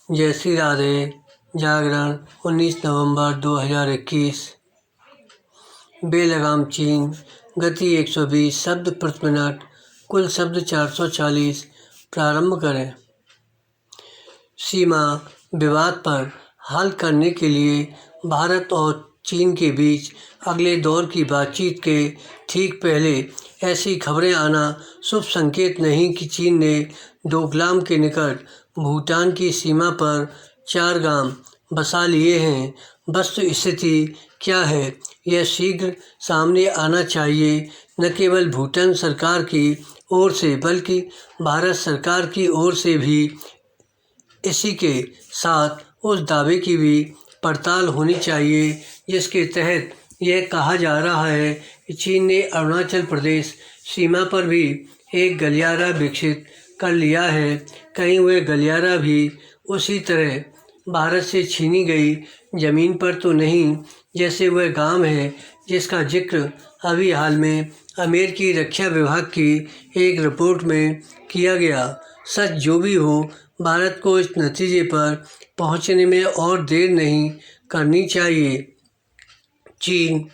जय श्री राधे। जागरण 19 नवंबर 2021। बेलगाम चीन। गति 120 शब्द प्रति मिनट। कुल शब्द 440। प्रारंभ करें। सीमा विवाद पर हल करने के लिए भारत और चीन के बीच अगले दौर की बातचीत के ठीक पहले ऐसी खबरें आना शुभ संकेत नहीं कि चीन ने डोकलाम के निकट भूटान की सीमा पर 4 गांव बसा लिए हैं। वस्तु स्थिति क्या है, यह शीघ्र सामने आना चाहिए। न केवल भूटान सरकार की ओर से बल्कि भारत सरकार की ओर से भी इसी के साथ उस दावे की भी पड़ताल होनी चाहिए जिसके तहत यह कहा जा रहा है कि चीन ने अरुणाचल प्रदेश सीमा पर भी एक गलियारा विकसित कर लिया है। कहीं वह गलियारा भी उसी तरह भारत से छीनी गई जमीन पर तो नहीं जैसे वह गांव है जिसका जिक्र अभी हाल में अमेरिकी रक्षा विभाग की एक रिपोर्ट में किया गया। सच जो भी हो, भारत को इस नतीजे पर पहुंचने में और देर नहीं करनी चाहिए। चीन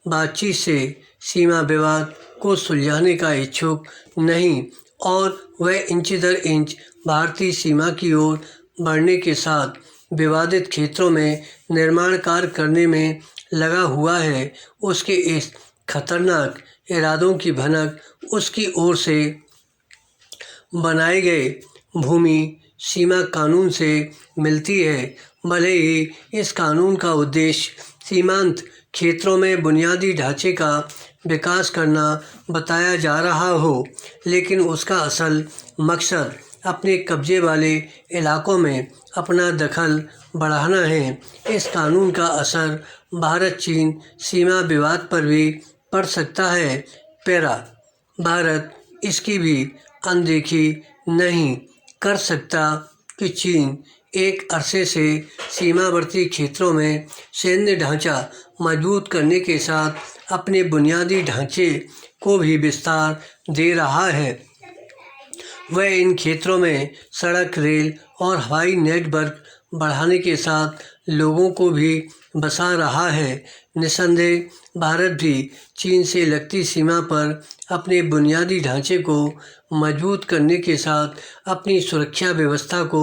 बातचीत से सीमा विवाद को सुलझाने का इच्छुक नहीं और वह इंच दर इंच भारतीय सीमा की ओर बढ़ने के साथ विवादित क्षेत्रों में निर्माण कार्य करने में लगा हुआ है। उसके इस खतरनाक इरादों की भनक उसकी ओर से बनाए गए भूमि सीमा कानून से मिलती है। भले ही इस कानून का उद्देश्य सीमांत क्षेत्रों में बुनियादी ढांचे का विकास करना बताया जा रहा हो, लेकिन उसका असल मकसद अपने कब्जे वाले इलाकों में अपना दखल बढ़ाना है। इस कानून का असर भारत चीन सीमा विवाद पर भी पड़ सकता है। पैरा भारत इसकी भी अनदेखी नहीं कर सकता कि चीन एक अरसे से सीमावर्ती क्षेत्रों में सैन्य ढांचा मजबूत करने के साथ अपने बुनियादी ढांचे को भी विस्तार दे रहा है। वह इन क्षेत्रों में सड़क, रेल और हवाई नेटवर्क बढ़ाने के साथ लोगों को भी बसा रहा है। निस्संदेह भारत भी चीन से लगती सीमा पर अपने बुनियादी ढांचे को मजबूत करने के साथ अपनी सुरक्षा व्यवस्था को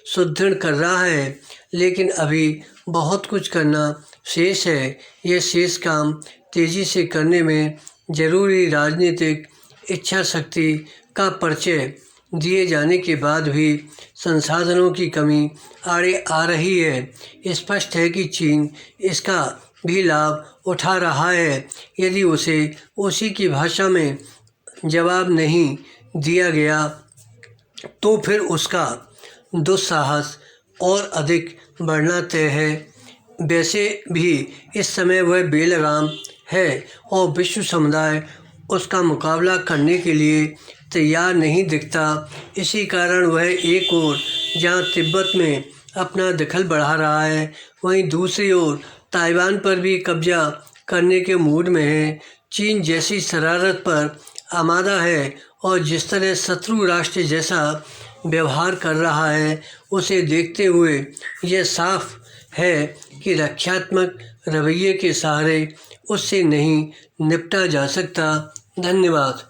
सुदृढ़ कर रहा है, लेकिन अभी बहुत कुछ करना शेष है। यह शेष काम तेजी से करने में जरूरी राजनीतिक इच्छा शक्ति का परिचय दिए जाने के बाद भी संसाधनों की कमी आड़े आ रही है। स्पष्ट है कि चीन इसका भी लाभ उठा रहा है। यदि उसे उसी की भाषा में जवाब नहीं दिया गया तो फिर उसका दुस्साहस और अधिक बढ़ना तय है। वैसे भी इस समय वह बेलगाम है और विश्व समुदाय उसका मुकाबला करने के लिए तैयार नहीं दिखता। इसी कारण वह एक ओर जहां तिब्बत में अपना दखल बढ़ा रहा है, वहीं दूसरी ओर ताइवान पर भी कब्जा करने के मूड में है। चीन जैसी शरारत पर आमादा है और जिस तरह शत्रु राष्ट्र जैसा व्यवहार कर रहा है, उसे देखते हुए यह साफ है कि रक्षात्मक रवैये के सहारे उससे नहीं निपटा जा सकता। धन्यवाद।